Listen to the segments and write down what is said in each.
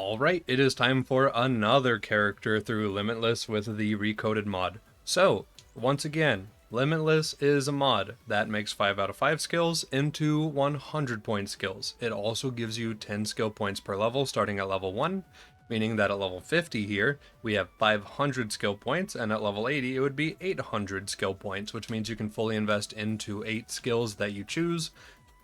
Alright, it is time for another character through Limitless with the Recoded mod. So, once again, Limitless is a mod that makes 5 out of 5 skills into 100 point skills. It also gives you 10 skill points per level starting at level 1, meaning that at level 50 here, we have 500 skill points, and at level 80 it would be 800 skill points, which means you can fully invest into 8 skills that you choose,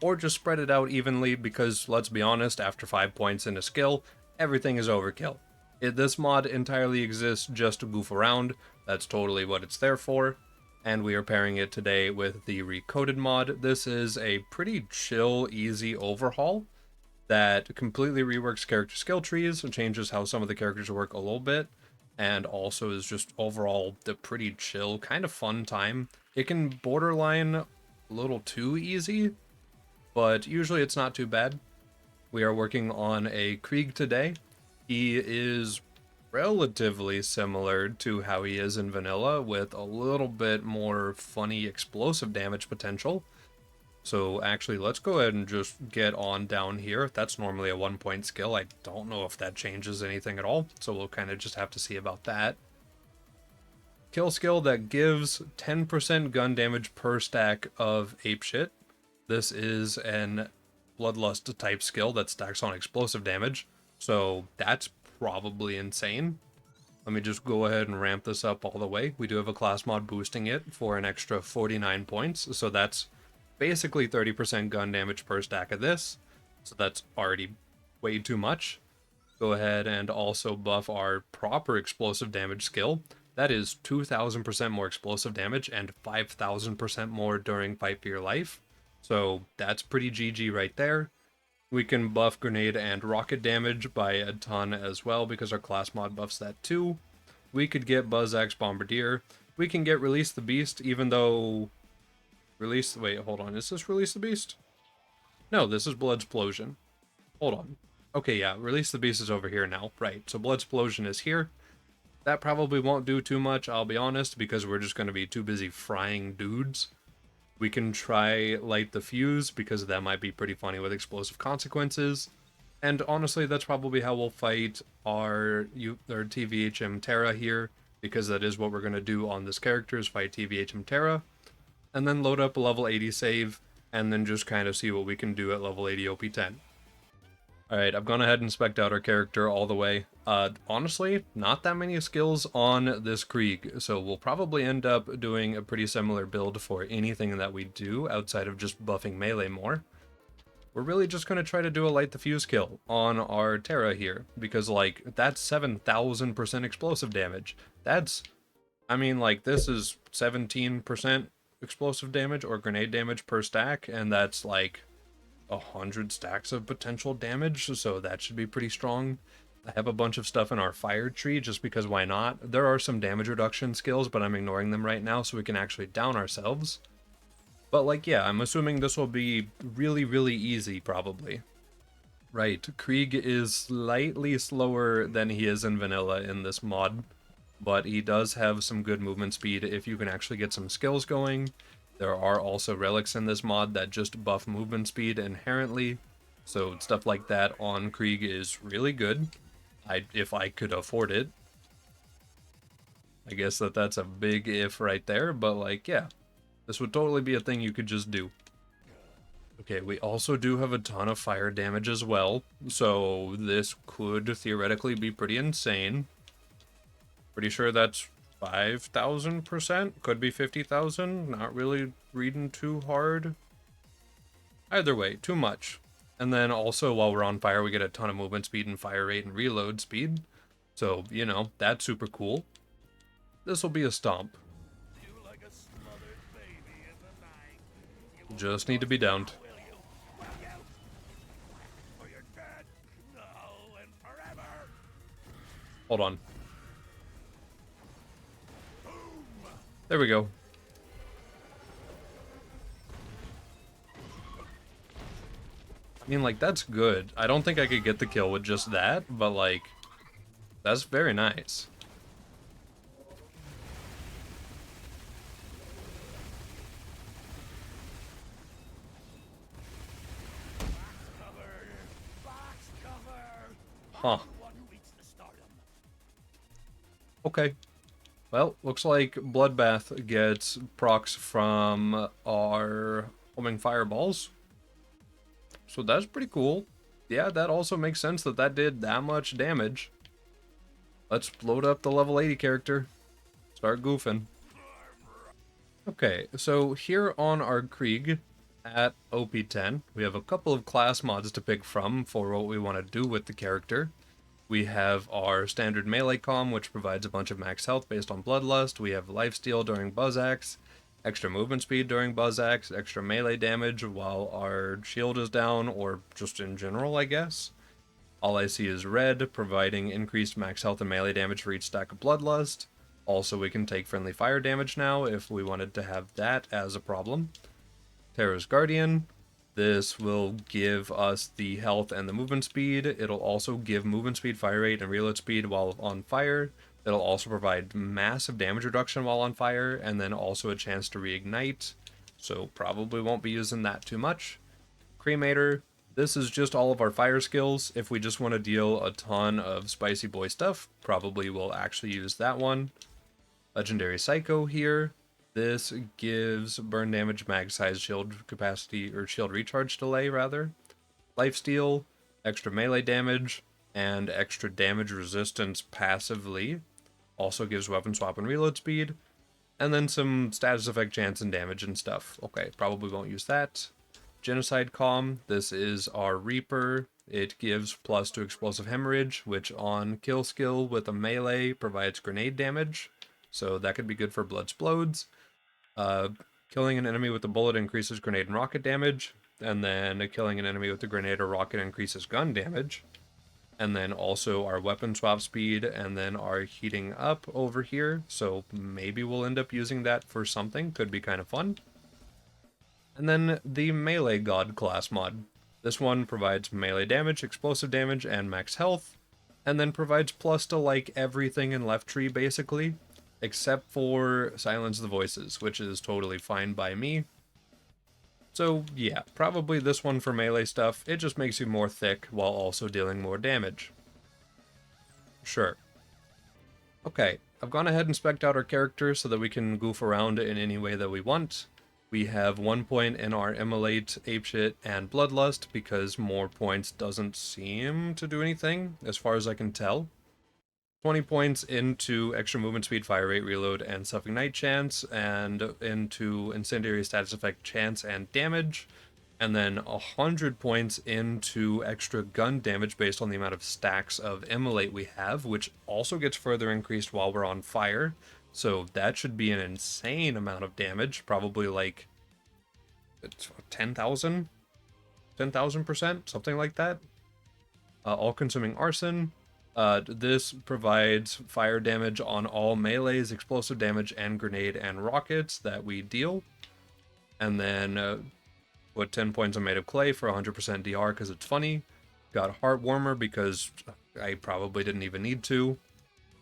or just spread it out evenly because, let's be honest, after 5 points in a skill, everything is overkill. This mod entirely exists just to goof around, that's totally what it's there for, and we are pairing it today with the Recoded mod. This is a pretty chill, easy overhaul that completely reworks character skill trees and changes how some of the characters work a little bit, and also is just overall the pretty chill, kind of fun time. It can borderline a little too easy, but usually it's not too bad. We are working on a Krieg today. He is relatively similar to how he is in vanilla, with a little bit more funny explosive damage potential. So actually, let's go ahead and just get on down here. That's normally a 1-point skill. I don't know if that changes anything at all, so we'll kind of just have to see about that. Kill skill that gives 10% gun damage per stack of apeshit. This is an Bloodlust type skill that stacks on explosive damage, so that's probably insane. Let me just go ahead and ramp this up all the way. We do have a class mod boosting it for an extra 49 points, so that's basically 30% gun damage per stack of this, so that's already way too much. Go ahead and also buff our proper explosive damage skill. That is 2,000% more explosive damage and 5,000% more during Fight for Your Life. So that's pretty GG right there. We can buff grenade and rocket damage by a ton as well because our class mod buffs that too. We could get Buzz Axe Bombardier. We can get Release the Beast, even though... Wait, hold on. Is this Release the Beast? No, this is Bloodsplosion. Hold on. Okay, yeah, Release the Beast is over here now. Right, so Bloodsplosion is here. That probably won't do too much, I'll be honest, because we're just going to be too busy frying dudes. We can try Light the Fuse, because that might be pretty funny with explosive consequences. And honestly, that's probably how we'll fight our TVHM Terra here, because that is what we're going to do on this character, is fight TVHM Terra. And then load up a level 80 save, and then just kind of see what we can do at level 80 OP10. Alright, I've gone ahead and spec'd out our character all the way. Honestly, not that many skills on this Krieg, so we'll probably end up doing a pretty similar build for anything that we do outside of just buffing melee more. We're really just going to try to do a Light the Fuse kill on our Terra here, because, like, that's 7,000% explosive damage. That's, I mean, like, this is 17% explosive damage or grenade damage per stack, and that's, like, 100 stacks of potential damage, so that should be pretty strong. I have a bunch of stuff in our fire tree just because why not? There are some damage reduction skills, but I'm ignoring them right now so we can actually down ourselves. But like, yeah, I'm assuming this will be really, really easy probably. Right, Krieg is slightly slower than he is in vanilla in this mod, but he does have some good movement speed if you can actually get some skills going. There are also relics in this mod that just buff movement speed inherently, so stuff like that on Krieg is really good, if I could afford it. I guess that's a big if right there, but like, yeah, this would totally be a thing you could just do. Okay, we also do have a ton of fire damage as well, so this could theoretically be pretty insane. Pretty sure that's 5,000%, could be 50,000, not really reading too hard. Either way, too much. And then also while we're on fire, we get a ton of movement speed and fire rate and reload speed. So, you know, that's super cool. This will be a stomp. Just need to be downed. Hold on. There we go. I mean, like, that's good. I don't think I could get the kill with just that, but, like, that's very nice. Huh. Okay. Well, looks like Bloodbath gets procs from our homing fireballs. So that's pretty cool. Yeah, that also makes sense that that did that much damage. Let's load up the level 80 character. Start goofing. Okay, so here on our Krieg at OP10, we have a couple of class mods to pick from for what we want to do with the character. We have our standard melee comm, which provides a bunch of max health based on Bloodlust. We have lifesteal during Buzzaxe, extra movement speed during Buzzaxe, extra melee damage while our shield is down, or just in general, I guess. All I see is red, providing increased max health and melee damage for each stack of Bloodlust. Also, we can take friendly fire damage now if we wanted to have that as a problem. Terra's Guardian. This will give us the health and the movement speed. It'll also give movement speed, fire rate, and reload speed while on fire. It'll also provide massive damage reduction while on fire, and then also a chance to reignite. So probably won't be using that too much. Cremator. This is just all of our fire skills. If we just want to deal a ton of spicy boy stuff, probably we'll actually use that one. Legendary Psycho here. This gives burn damage, mag size, shield capacity, or shield recharge delay, rather. Lifesteal, extra melee damage, and extra damage resistance passively. Also gives weapon swap and reload speed. And then some status effect chance and damage and stuff. Okay, probably won't use that. Genocide Comm, this is our Reaper. It gives plus to explosive hemorrhage, which on kill skill with a melee provides grenade damage. So that could be good for Bloodsplodes. Killing an enemy with a bullet increases grenade and rocket damage. And then killing an enemy with a grenade or rocket increases gun damage. And then also our weapon swap speed, and then our heating up over here. So maybe we'll end up using that for something. Could be kind of fun. And then the Melee God class mod. This one provides melee damage, explosive damage, and max health, and then provides plus to like everything in left tree basically, except for Silence the Voices, which is totally fine by me. So yeah, probably this one for melee stuff. It just makes you more thick while also dealing more damage. Sure. Okay, I've gone ahead and spec'd out our character so that we can goof around in any way that we want. We have 1 point in our Immolate, Apeshit, and Bloodlust because more points doesn't seem to do anything, as far as I can tell. 20 points into extra movement speed, fire rate, reload, and self-ignite chance, and into incendiary status effect chance and damage. And then 100 points into extra gun damage based on the amount of stacks of Immolate we have, which also gets further increased while we're on fire. So that should be an insane amount of damage, probably like 10,000? 10,000%? Something like that. All-consuming arson. This provides fire damage on all melees, explosive damage, and grenade and rockets that we deal. And then put 10 points on Made of Clay for 100% DR because it's funny. Got Heartwarmer because I probably didn't even need to.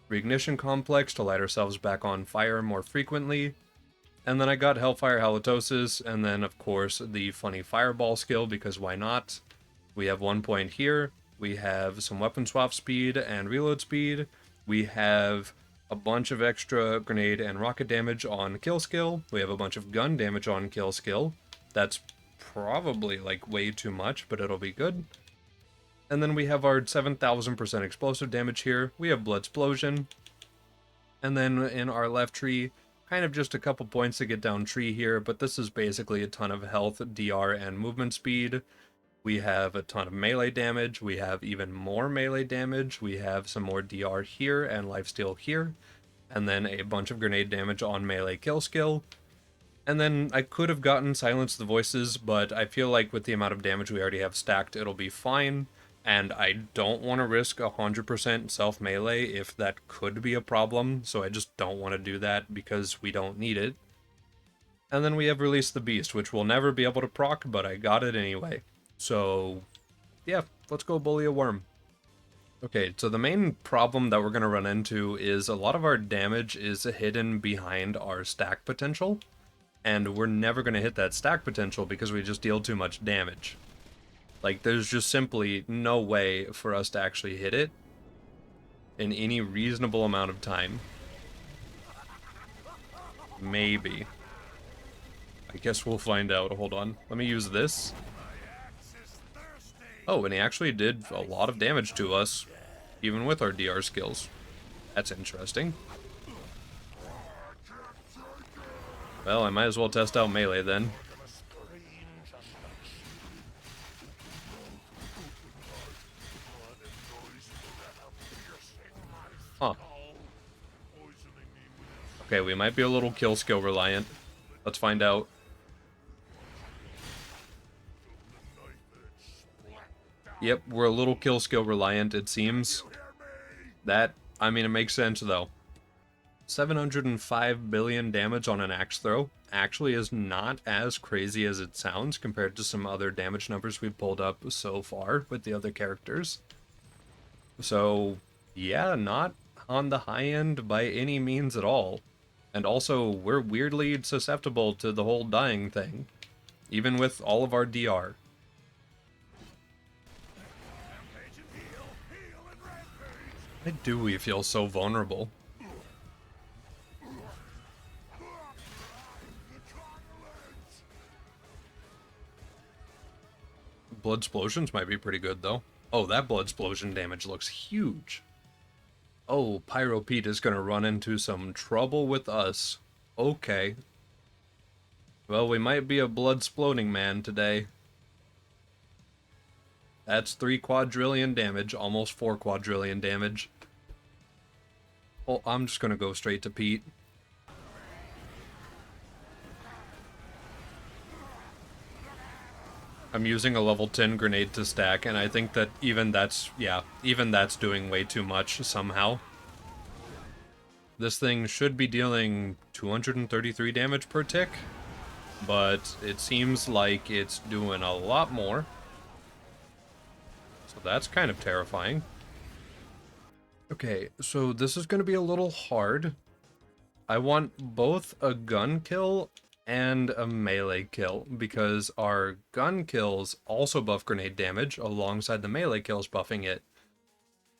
Reignition Complex to light ourselves back on fire more frequently. And then I got Hellfire Halitosis, and then of course the funny Fireball skill because why not? We have 1 point here. We have some weapon swap speed and reload speed. We have a bunch of extra grenade and rocket damage on kill skill. We have a bunch of gun damage on kill skill. That's probably like way too much, but it'll be good. And then we have our 7,000% explosive damage here. We have Bloodsplosion. And then in our left tree, kind of just a couple points to get down tree here, but this is basically a ton of health, DR, and movement speed. We have a ton of melee damage. We have even more melee damage. We have some more DR here and lifesteal here. And then a bunch of grenade damage on melee kill skill. And then I could have gotten Silence the Voices, but I feel like with the amount of damage we already have stacked, it'll be fine. And I don't want to risk 100% self-melee if that could be a problem, so I just don't want to do that because we don't need it. And then we have Release the Beast, which we'll never be able to proc, but I got it anyway. So, yeah, let's go bully a worm. Okay, so the main problem that we're going to run into is a lot of our damage is hidden behind our stack potential, and we're never going to hit that stack potential because we just deal too much damage. Like, there's just simply no way for us to actually hit it. in any reasonable amount of time. Maybe. I guess we'll find out. Hold on. Let me use this. Oh, and he actually did a lot of damage to us, even with our DR skills. That's interesting. Well, I might as well test out melee then. Huh. Okay, we might be a little kill skill reliant. Let's find out. Yep, we're a little kill skill reliant, it seems. That, I mean, it makes sense though. 705 billion damage on an axe throw actually is not as crazy as it sounds compared to some other damage numbers we've pulled up so far with the other characters. So, yeah, not on the high end by any means at all. And also, we're weirdly susceptible to the whole dying thing, even with all of our DR. Why do we feel so vulnerable? Blood explosions might be pretty good, though. Oh, that blood explosion damage looks huge. Oh, Pyro Pete is gonna run into some trouble with us. Okay. Well, we might be a blood exploding man today. That's 3 quadrillion damage, almost 4 quadrillion damage. Well, I'm just gonna go straight to Pete. I'm using a level 10 grenade to stack, and I think that even that's doing way too much somehow. This thing should be dealing 233 damage per tick, but it seems like it's doing a lot more. So that's kind of terrifying. Okay, so this is going to be a little hard. I want both a gun kill and a melee kill, because our gun kills also buff grenade damage alongside the melee kills buffing it.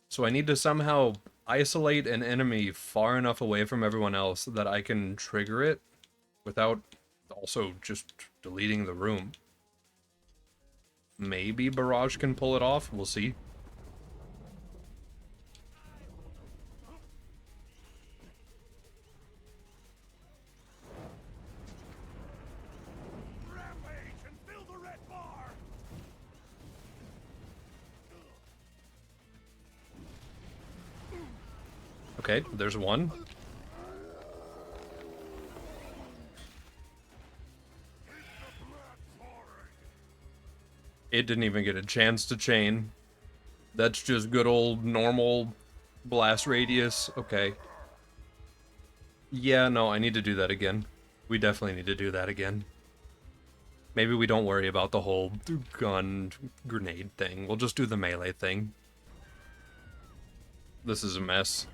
So I need to somehow isolate an enemy far enough away from everyone else that I can trigger it without also just deleting the room. Maybe Barrage can pull it off, we'll see. Okay, there's one. It didn't even get a chance to chain. That's just good old normal blast radius. Okay. Yeah, no, I need to do that again. We definitely need to do that again. Maybe we don't worry about the whole gun grenade thing. We'll just do the melee thing. This is a mess.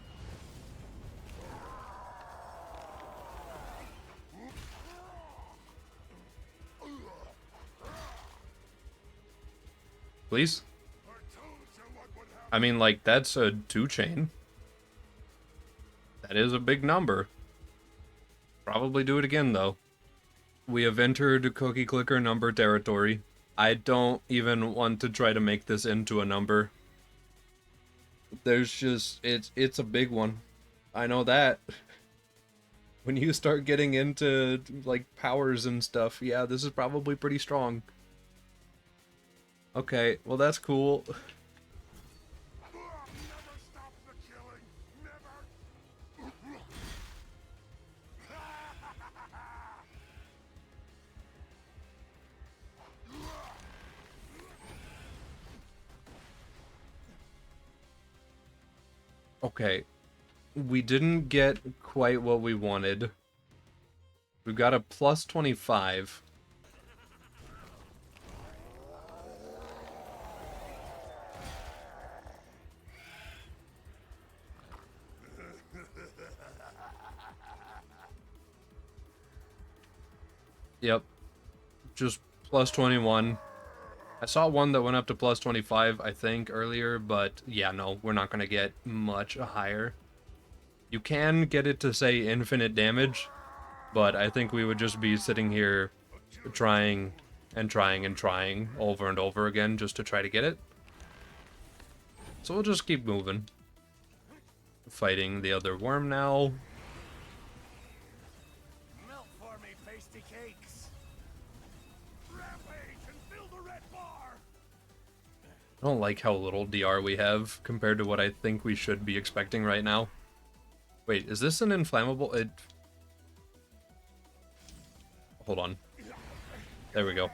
Please? I mean, like, that's a 2-chain. That is a big number. Probably do it again, though. We have entered cookie clicker number territory. I don't even want to try to make this into a number. There's just, it's a big one. I know that. When you start getting into, like, powers and stuff, yeah, this is probably pretty strong. Okay, well that's cool. Okay, we didn't get quite what we wanted. We got a plus 25. Yep. Just plus 21. I saw one that went up to plus 25, I think, earlier, but yeah, no, we're not going to get much higher. You can get it to say infinite damage, but I think we would just be sitting here trying and trying and trying over and over again just to try to get it. So we'll just keep moving. Fighting the other worm now. Melt for me, pasty cakes. Rampage and fill the red bar. I don't like how little DR we have compared to what I think we should be expecting right now. Wait, is this an inflammable? Hold on. There we go.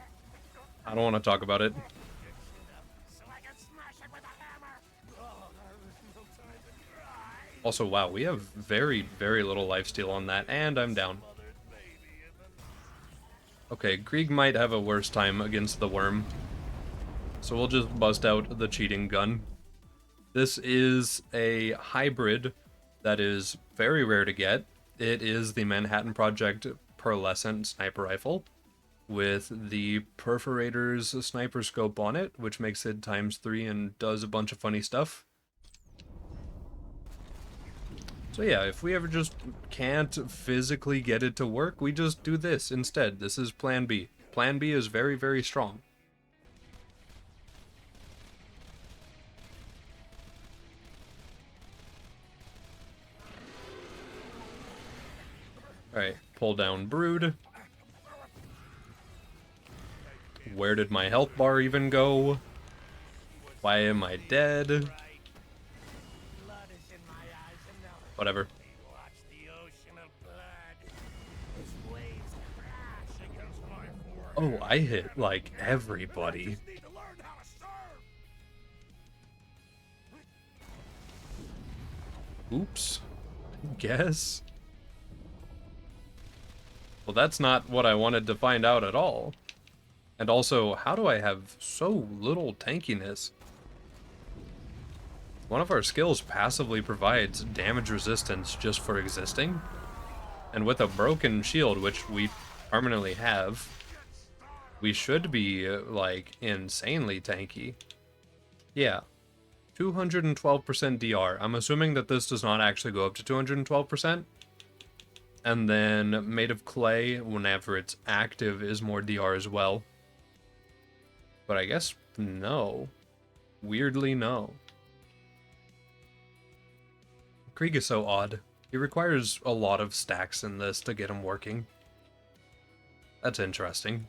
I don't want to talk about it. So I can smash it with a hammer. Oh, there's no time to cry. Also, wow, we have very, very little lifesteal on that, and I'm down. Smothered baby in the Okay, Krieg might have a worse time against the worm. So we'll just bust out the cheating gun. This is a hybrid that is very rare to get. It is the Manhattan Project pearlescent sniper rifle with the perforator's sniper scope on it, which makes it ×3 and does a bunch of funny stuff. So yeah, if we ever just can't physically get it to work, we just do this instead. This is Plan B. Plan B is very, very strong. Alright, pull down Brood. Where did my health bar even go? Why am I dead? blood is in my eyes and now Whatever. watch the ocean of blood. Its waves crash against my forehead. Oh, I hit, like, everybody. Need to learn how to serve. Oops. I guess. Well, that's not what I wanted to find out at all. And also, how do I have so little tankiness? One of our skills passively provides damage resistance just for existing. And with a broken shield, which we permanently have, we should be, like, insanely tanky. Yeah. 212% DR. I'm assuming that this does not actually go up to 212%. And then Made of Clay, whenever it's active, is more DR as well. But I guess no. Weirdly, no. Krieg is so odd. He requires a lot of stacks in this to get him working. That's interesting.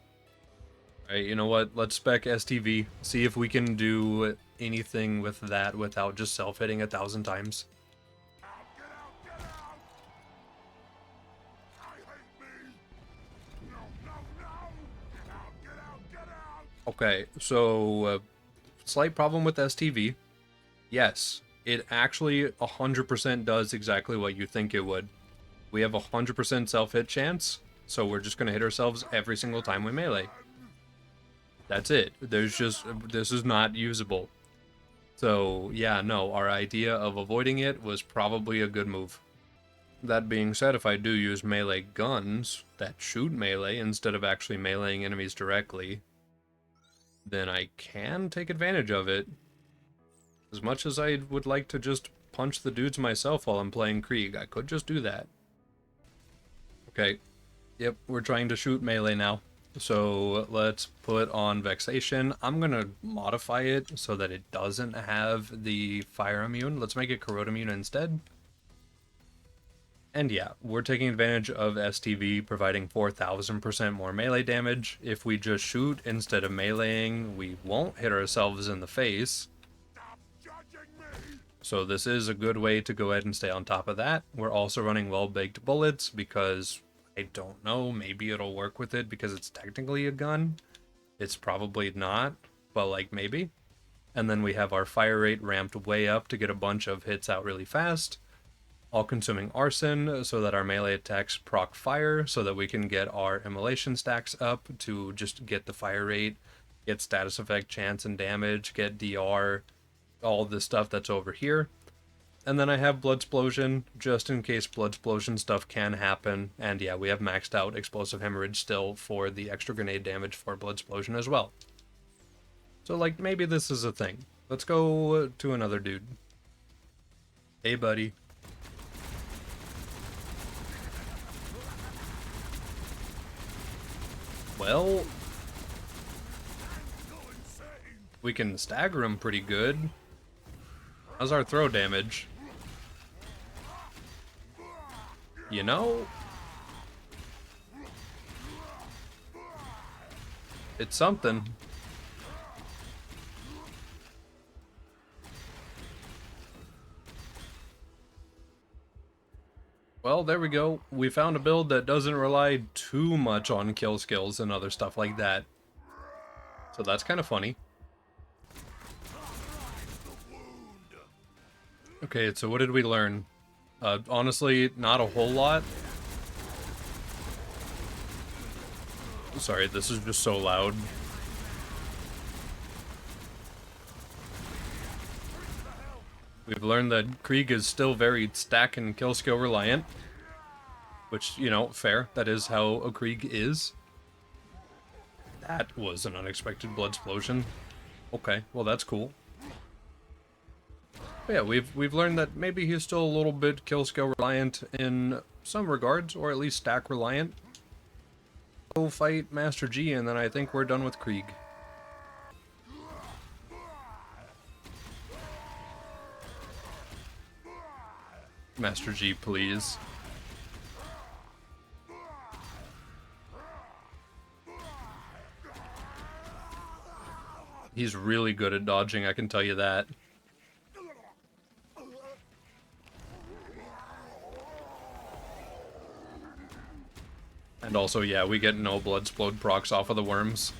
Alright, you know what? Let's spec STV. See if we can do anything with that without just self-hitting 1,000 times. Get out, get out! I hate me! No, no, no! Get out! Okay, so slight problem with STV. Yes, it actually 100% does exactly what you think it would. We have a 100% self-hit chance, so we're just going to hit ourselves every single time we melee. That's it. This is not usable. So yeah, no, our idea of avoiding it was probably a good move. That being said, if I do use melee guns that shoot melee instead of actually meleeing enemies directly, then I can take advantage of it. As much as I would like to just punch the dudes myself while I'm playing Krieg, I could just do that. Okay, yep, we're trying to shoot melee now. So let's put on Vexation. I'm gonna modify it so that it doesn't have the fire immune. Let's make it corrode immune instead. And yeah, we're taking advantage of STV providing 4,000% more melee damage. If we just shoot instead of meleeing, we won't hit ourselves in the face. Stop judging me! So this is a good way to go ahead and stay on top of that. We're also running well-baked bullets because I don't know, maybe it'll work with it because it's technically a gun. It's probably not, but like maybe. And then we have our fire rate ramped way up to get a bunch of hits out really fast. All-consuming arson so that our melee attacks proc fire so that we can get our immolation stacks up to just get the fire rate, get status effect chance and damage, get DR, all the stuff that's over here. And then I have Bloodsplosion, just in case Bloodsplosion stuff can happen. And yeah, we have maxed out Explosive Hemorrhage still for the extra grenade damage for Bloodsplosion as well. So, like, maybe this is a thing. Let's go to another dude. Hey, buddy. Well, we can stagger him pretty good. How's our throw damage? You know, it's something. Well, there we go. We found a build that doesn't rely too much on kill skills and other stuff like that. So that's kind of funny. Okay, so what did we learn? Honestly, not a whole lot. Sorry, this is just so loud. We've learned that Krieg is still very stack and kill skill reliant. Which, you know, fair. That is how a Krieg is. That was an unexpected blood explosion. Okay, well that's cool. But yeah, we've learned that maybe he's still a little bit kill skill reliant in some regards, or at least stack reliant. Go fight Master G, and then I think we're done with Krieg. Master G, please. He's really good at dodging, I can tell you that. And also, yeah, we get no Bloodsplode procs off of the worms.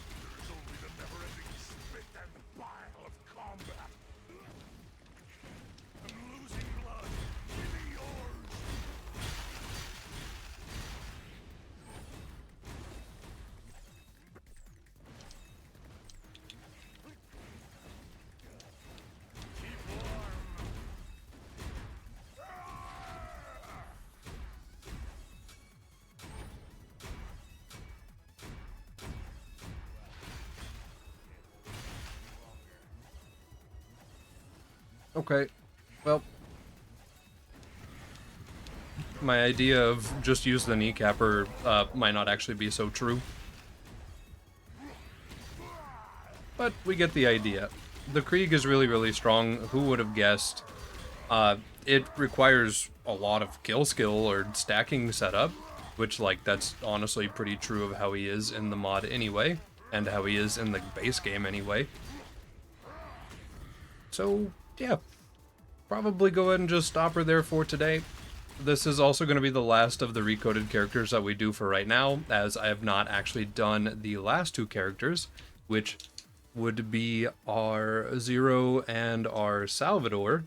Okay, well, my idea of just use the kneecapper might not actually be so true. But we get the idea. The Krieg is really, really strong. Who would have guessed? It requires a lot of kill skill or stacking setup, which, like, that's honestly pretty true of how he is in the mod anyway, and how he is in the base game anyway. So, yeah. Probably go ahead and just stop her there for today. This is also going to be the last of the recoded characters that we do for right now, as I have not actually done the last two characters, which would be our Zero and our Salvador.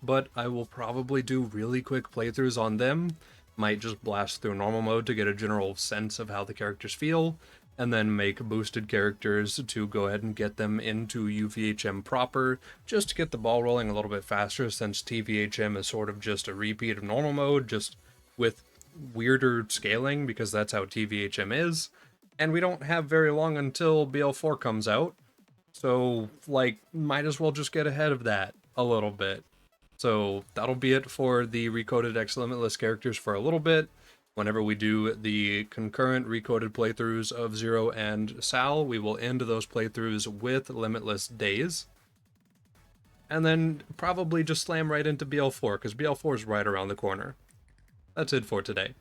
But I will probably do really quick playthroughs on them. Might just blast through normal mode to get a general sense of how the characters feel, and then make boosted characters to go ahead and get them into UVHM proper, just to get the ball rolling a little bit faster, since TVHM is sort of just a repeat of normal mode, just with weirder scaling, because that's how TVHM is. And we don't have very long until BL4 comes out, so, like, might as well just get ahead of that a little bit. So that'll be it for the Recoded X Limitless characters for a little bit. Whenever we do the concurrent recoded playthroughs of Zero and Sal, we will end those playthroughs with Limitless Days. And then probably just slam right into BL4, because BL4 is right around the corner. That's it for today.